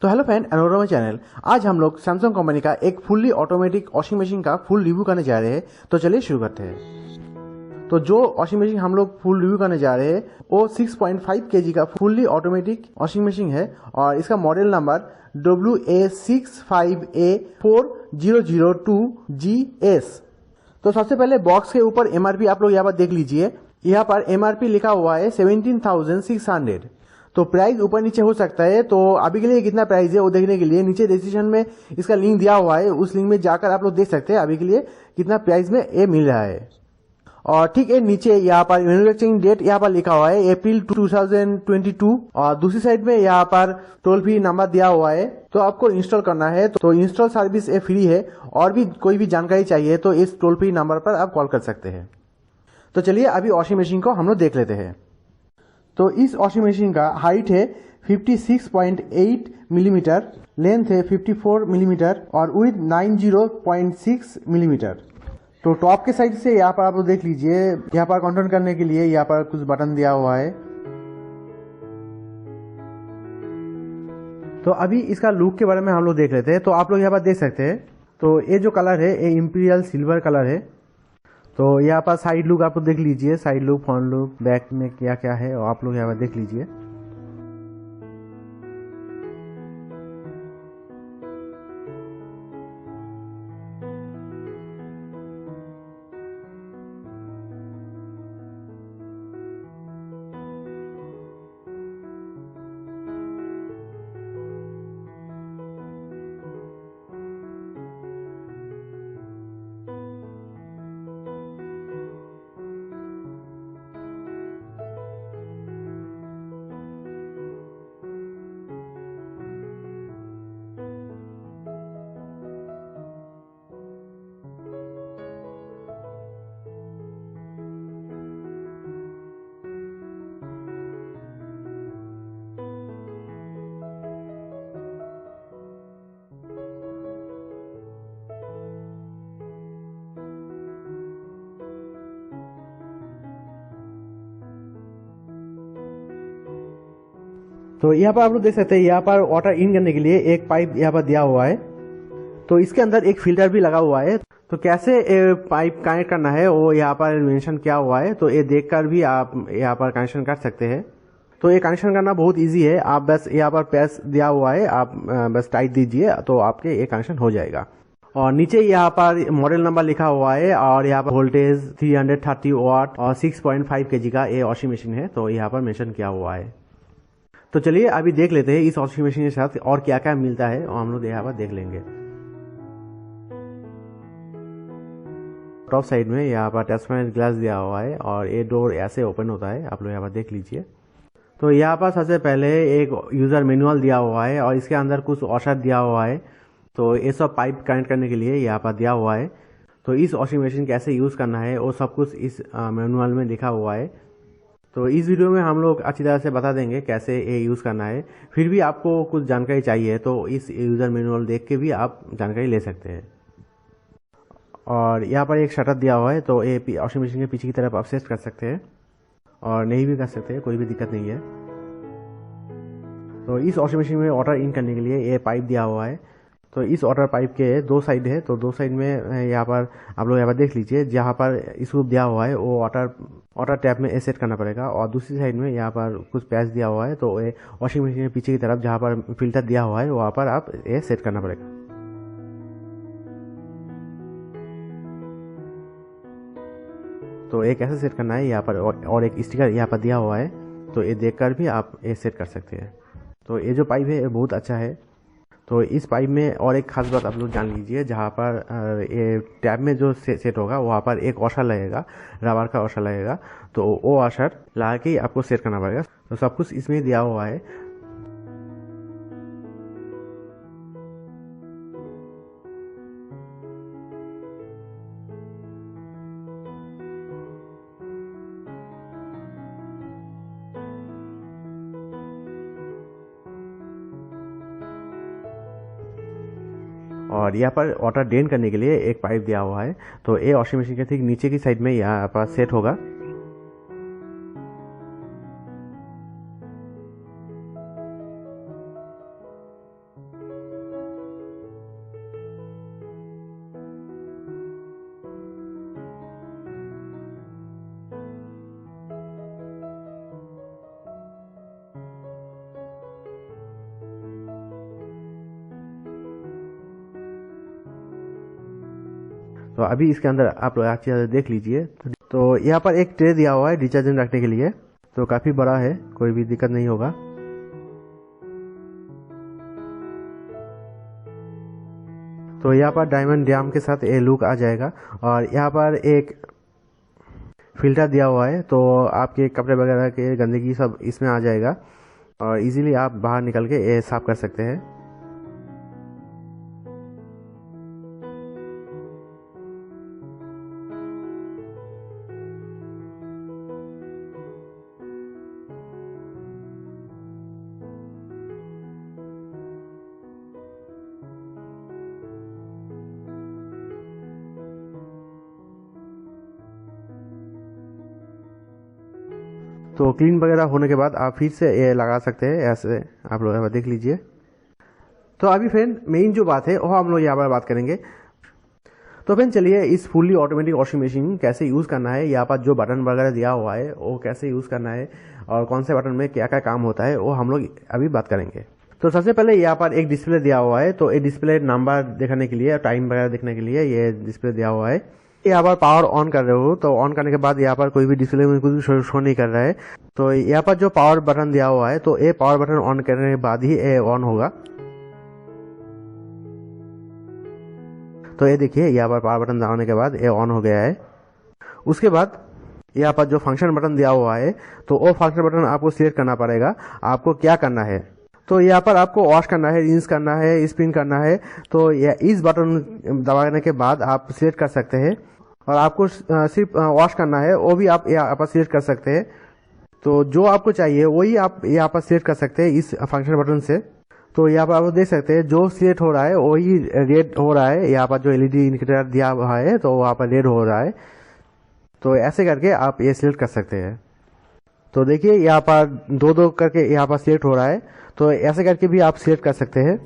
तो hello friend, एनोरमा channel. आज हम लोग सैमसंग कंपनी का एक फुल्ली ऑटोमेटिक वॉशिंग मशीन का फुल रिव्यू करने जा रहे हैं। तो चलिए शुरू करते हैं। तो जो वॉशिंग मशीन हम लोग फुल रिव्यू करने जा रहे हैं वो 6.5 kg का फुल्ली ऑटोमेटिक वॉशिंग मशीन है और इसका मॉडल नंबर WA65A4002GS। तो सबसे पहले बॉक्स के ऊपर MRP आप लोग यहाँ पर देख लीजिए। यहाँ पर MRP लिखा हुआ है 17,600। तो प्राइस ऊपर नीचे हो सकता है, तो अभी के लिए कितना प्राइस है वो देखने के लिए नीचे डिस्क्रिप्शन में इसका लिंक दिया हुआ है, उस लिंक में जाकर आप लोग देख सकते हैं अभी के लिए कितना प्राइस में ये मिल रहा है। और ठीक है, नीचे यहाँ पर मैन्युफैक्चरिंग डेट यहाँ पर लिखा हुआ है अप्रैल 2022 और दूसरी साइड में यहाँ पर टोल फ्री नंबर दिया हुआ है। तो आपको इंस्टॉल करना है तो इंस्टॉल सर्विस ये फ्री है और भी कोई भी जानकारी चाहिए तो इस टोल फ्री नंबर पर आप कॉल कर सकते हैं। तो चलिए अभी वॉशिंग मशीन को हम लोग देख लेते हैं। तो इस वॉशिंग मशीन का हाइट है 56.8 मिलीमीटर, लेंथ है 54 मिलीमीटर और विड्थ 90.6 मिलीमीटर। तो टॉप के साइड से यहाँ पर आप देख लीजिए, यहाँ पर कंट्रोल करने के लिए यहाँ पर कुछ बटन दिया हुआ है। तो अभी इसका लुक के बारे में हम लोग देख लेते हैं। तो आप लोग यहाँ पर देख सकते हैं, तो ये जो कलर है ये इंपीरियल सिल्वर कलर है। तो यहाँ पर साइड लुक आप लोग देख लीजिए, side look, front look, back में क्या क्या है और आप लोग यहाँ पर देख लीजिए। तो यहाँ पर आप लोग देख सकते हैं, यहाँ पर वाटर इन करने के लिए एक पाइप यहाँ पर दिया हुआ है। तो इसके अंदर एक फिल्टर भी लगा हुआ है। तो कैसे पाइप कनेक्ट करना है वो यहाँ पर मेंशन किया हुआ है, तो ये देखकर भी आप यहाँ पर कनेक्शन कर सकते हैं। तो ये कनेक्शन करना बहुत इजी है। आप बस यहाँ पर पैच दिया हुआ है, आप बस टाइट दीजिए तो आपके ये कनेक्शन हो जाएगा। और नीचे यहाँ पर मॉडल नंबर लिखा हुआ है और यहाँ पर वोल्टेज 330 वाट और 6.5 kg का ये वॉशिंग मशीन है, तो यहाँ पर मेंशन किया हुआ है। तो चलिए अभी देख लेते हैं इस वॉशिंग मशीन के साथ और क्या क्या मिलता है और हम लोग यहाँ पर देख लेंगे। टॉप साइड में यहाँ पर ट्रांसपेरेंट ग्लास दिया हुआ है और ये डोर ऐसे ओपन होता है, आप लोग यहाँ पर देख लीजिए। तो यहाँ पर सबसे पहले एक यूज़र मैनुअल दिया हुआ है और इसके अंदर कुछ वॉशर दिया हुआ है। तो ये सब पाइप कनेक्ट करने के लिए यहाँ पर दिया हुआ है। तो इस वॉशिंग मशीन कैसे यूज़ करना है वो सब कुछ इस मैनुअल में लिखा हुआ है। तो इस वीडियो में हम लोग अच्छी तरह से बता देंगे कैसे ये यूज़ करना है। फिर भी आपको कुछ जानकारी चाहिए तो इस यूज़र मैनुअल देख के भी आप जानकारी ले सकते हैं। और यहाँ पर एक शटर दिया हुआ है, तो ये वॉशिंग मशीन के पीछे की तरफ आप सेट कर सकते हैं और नहीं भी कर सकते हैं, कोई भी दिक्कत नहीं है। तो इस वॉशिंग मशीन में वाटर इन करने के लिए ये पाइप दिया हुआ है। तो इस वाटर पाइप के दो साइड है, तो दो साइड में यहाँ पर आप लोग यहाँ पर देख लीजिए, जहाँ पर स्क्रू दिया हुआ है वो वाटर टैप में सेट करना पड़ेगा। और दूसरी साइड में यहाँ पर कुछ पैच दिया हुआ है, तो ये वॉशिंग मशीन के पीछे की तरफ जहाँ पर फिल्टर दिया हुआ है वहाँ पर आप ये सेट करना पड़ेगा। तो ये कैसे सेट करना है यहाँ पर और एक स्टिकर यहाँ पर दिया हुआ है, तो ये देखकर भी आप ये सेट कर सकते हैं। तो ये जो पाइप है ये बहुत अच्छा है। तो इस पाइप में और एक खास बात आप लोग जान लीजिए, जहाँ पर ये टैब में जो सेट होगा वहाँ पर एक वॉशर लगेगा, रबर का वॉशर लगेगा। तो वो वॉशर लगा के आपको सेट करना पड़ेगा। तो सब कुछ इसमें दिया हुआ है। और यहाँ पर वाटर ड्रेन करने के लिए एक पाइप दिया हुआ है। तो ये वॉशिंग मशीन के ठीक नीचे की साइड में यहाँ पर सेट होगा। तो अभी इसके अंदर आप लोग अच्छी तरह देख लीजिए। तो यहाँ पर एक ट्रे दिया हुआ है डिटर्जेंट रखने के लिए, तो काफ़ी बड़ा है, कोई भी दिक्कत नहीं होगा। तो यहाँ पर डायमंड ड्राम के साथ ये लुक आ जाएगा। और यहाँ पर एक फिल्टर दिया हुआ है, तो आपके कपड़े वगैरह के गंदगी सब इसमें आ जाएगा और इजीली आप बाहर निकल के ये साफ कर सकते हैं। तो क्लीन वगैरह होने के बाद आप फिर से ये लगा सकते हैं, ऐसे आप लोग यहाँ पर देख लीजिए। तो अभी फ्रेंड मेन जो बात है वो हम लोग यहाँ पर बात करेंगे। तो फ्रेंड चलिए इस फुल्ली ऑटोमेटिक वॉशिंग मशीन कैसे यूज़ करना है, यहाँ पर जो बटन वगैरह दिया हुआ है वो कैसे यूज़ करना है और कौन से बटन में क्या क्या काम होता है वो हम लोग अभी बात करेंगे। तो सबसे पहले यहाँ पर एक डिस्प्ले दिया हुआ है, तो ये डिस्प्ले नंबर दिखाने के लिए, टाइम वगैरह देखने के लिए ये डिस्प्ले दिया हुआ है। यहाँ पर पावर ऑन कर रहे हो तो ऑन करने के बाद यहाँ पर कोई भी डिस्प्ले में कुछ शो नहीं कर रहा है। तो यहाँ पर जो पावर बटन दिया हुआ है, तो ये पावर बटन ऑन करने के बाद ही ये ऑन होगा। तो ये देखिए यहाँ पर पावर बटन दबाने के बाद ये ऑन हो गया है। उसके बाद यहाँ पर जो फंक्शन बटन दिया हुआ है, तो वो फंक्शन बटन आपको सिलेक्ट करना पड़ेगा। आपको क्या करना है, तो यहाँ पर आपको वॉश करना है, रिंस करना है, स्पिन करना है। तो इस बटन दबाने के बाद आप सिलेक्ट कर सकते हैं। और आपको सिर्फ वॉश करना है, वो भी आप यहाँ पर सिलेक्ट कर सकते हैं। तो जो आपको चाहिए वही आप यहाँ पर सिलेक्ट कर सकते हैं इस फंक्शन बटन से। तो यहाँ पर आप देख सकते हैं जो सिलेक्ट हो रहा है वही रेड हो रहा है। यहाँ पर जो एलईडी इंडिकेटर दिया हुआ है तो वहाँ पर रेड हो रहा है। तो ऐसे करके आप ये सिलेक्ट कर सकते हैं। तो देखिए यहाँ पर दो दो करके यहाँ पर सिलेक्ट हो रहा है, तो ऐसे करके भी आप सिलेक्ट कर सकते हैं।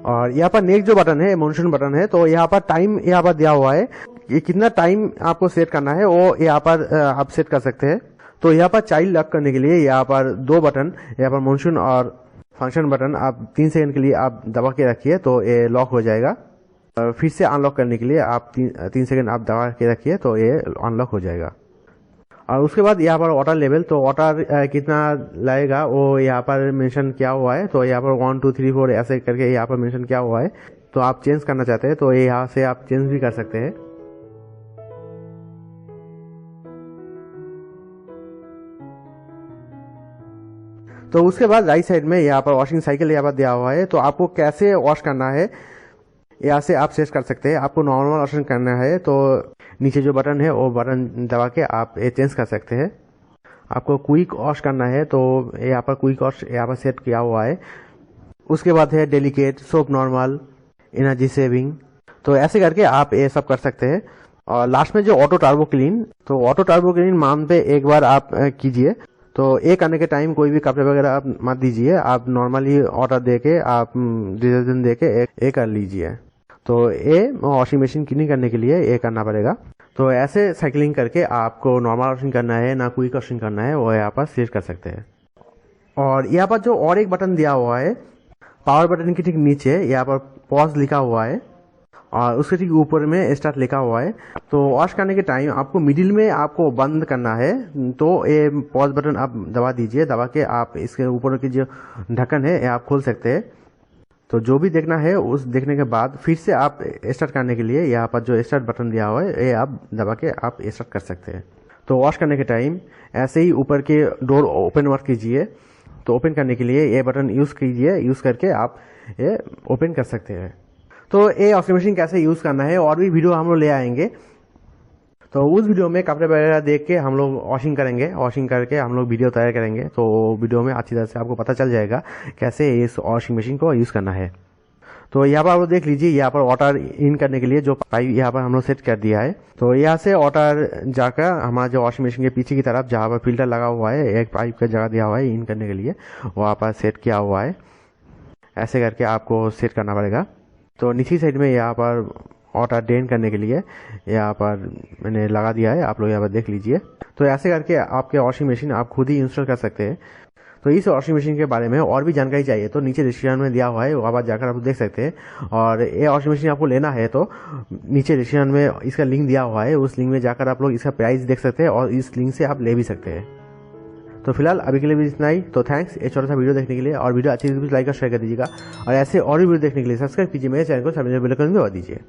और यहाँ पर नेक्स्ट जो बटन है मॉनसून बटन है, तो यहाँ पर टाइम यहाँ पर दिया हुआ है, ये कितना टाइम आपको सेट करना है वो यहाँ पर आप सेट कर सकते हैं। तो यहाँ पर चाइल्ड लॉक करने के लिए यहाँ पर दो बटन, यहाँ पर मॉनसून और फंक्शन बटन आप 3 सेकंड के लिए आप दबा के रखिए तो ये लॉक हो जाएगा। फिर से अनलॉक करने के लिए आप 3 सेकंड आप दबा के रखिए तो ये अनलॉक हो जाएगा। और उसके बाद यहाँ पर वाटर लेवल, तो वाटर कितना लगेगा वो यहाँ पर मेंशन किया हुआ है। तो यहाँ पर 1 2 3 4 ऐसे करके यहाँ पर मेंशन किया हुआ है। तो आप चेंज करना चाहते हैं तो यहाँ से आप चेंज भी कर सकते हैं। तो उसके बाद राइट साइड में यहाँ पर वॉशिंग साइकिल यहाँ पर दिया हुआ है। तो आपको कैसे वॉश करना है यहाँ से आप सेट कर सकते हैं। आपको नॉर्मल वॉशिंग करना है तो नीचे जो बटन है वो बटन दबा के आप ये चेंज कर सकते हैं। आपको क्विक वॉश करना है तो यहाँ पर क्विक वॉश यहाँ पर सेट किया हुआ है। उसके बाद है delicate, soap normal, energy saving. तो ऐसे करके आप ये सब कर सकते हैं। और लास्ट में जो ऑटो टर्बो क्लीन, तो ऑटो टर्बो क्लीन मंथ पे एक बार आप कीजिए। तो ये करने के टाइम कोई भी कपड़े वगैरह आप मत दीजिए, आप नॉर्मली ऑर्डर दे के आप डिटर्जेंट दे के एक कर लीजिए। तो ये वॉशिंग मशीन क्लीनिंग करने के लिए ये करना पड़ेगा। तो ऐसे साइकिलिंग करके आपको नॉर्मल वॉशिंग करना है ना क्विक वॉशिंग करना है वो यहाँ पर सिलेक्ट कर सकते हैं। और यहाँ पर जो और एक बटन दिया हुआ है पावर बटन के ठीक नीचे, यहाँ पर पॉज लिखा हुआ है और उसके ठीक ऊपर में स्टार्ट लिखा हुआ है। तो वॉश करने के टाइम आपको मिडिल में आपको बंद करना है, तो ये पॉज बटन आप दबा दीजिए। दबा के आप इसके ऊपर की जो ढक्कन है ये आप खोल सकते हैं। तो जो भी देखना है उस देखने के बाद फिर से आप स्टार्ट करने के लिए यहाँ पर जो स्टार्ट बटन दिया हुआ है ये आप दबा के आप स्टार्ट कर सकते हैं। तो वॉश करने के टाइम ऐसे ही ऊपर के डोर ओपन मत कीजिए। तो ओपन करने के लिए ये बटन यूज़ कीजिए, यूज़ करके आप ये ओपन कर सकते हैं। तो ये वॉशिंग मशीन कैसे यूज़ करना है और भी वीडियो हम लोग ले आएंगे। तो उस वीडियो में कपड़े वगैरह देख के हम लोग वॉशिंग करेंगे, वॉशिंग करके हम लोग वीडियो तैयार करेंगे। तो वीडियो में अच्छी तरह से आपको पता चल जाएगा कैसे इस वॉशिंग मशीन को यूज़ करना है। तो यहाँ पर आप लोग देख लीजिए, यहाँ पर वाटर इन करने के लिए जो पाइप यहाँ पर हम लोग सेट कर दिया है। तो यहाँ से वाटर जाकर हमारा जो वॉशिंग मशीन के पीछे की तरफ जहाँ पर फिल्टर लगा हुआ है, एक पाइप का जगह दिया हुआ है इन करने के लिए, वहाँ पर सेट किया हुआ है। ऐसे करके आपको सेट करना पड़ेगा। तो नीचे साइड में यहाँ पर वाटर ड्रेन करने के लिए यहाँ पर मैंने लगा दिया है, आप लोग यहाँ पर देख लीजिए। तो ऐसे करके आपके वॉशिंग मशीन आप खुद ही इंस्टॉल कर सकते हैं। तो इस वॉशिंग मशीन के बारे में और भी जानकारी चाहिए तो नीचे डिस्क्रिप्शन में दिया हुआ है, वहाँ पर जाकर आप देख सकते हैं। और ये वॉशिंग मशीन आपको लेना है तो नीचे डिस्क्रिप्शन में इसका लिंक दिया हुआ है, उस लिंक में जाकर आप लोग इसका प्राइस देख सकते हैं और इस लिंक से आप ले भी सकते हैं। तो फिलहाल अभी के लिए भी इतना ही। तो थैंक्स ये छोटा सा वीडियो देखने के लिए, और वीडियो अच्छी लगी तो लाइक और शेयर कर दीजिएगा, और ऐसे और भी वीडियो देखने के लिए सब्सक्राइब कीजिए मेरे चैनल को, बेल आइकन भी दबा दीजिए।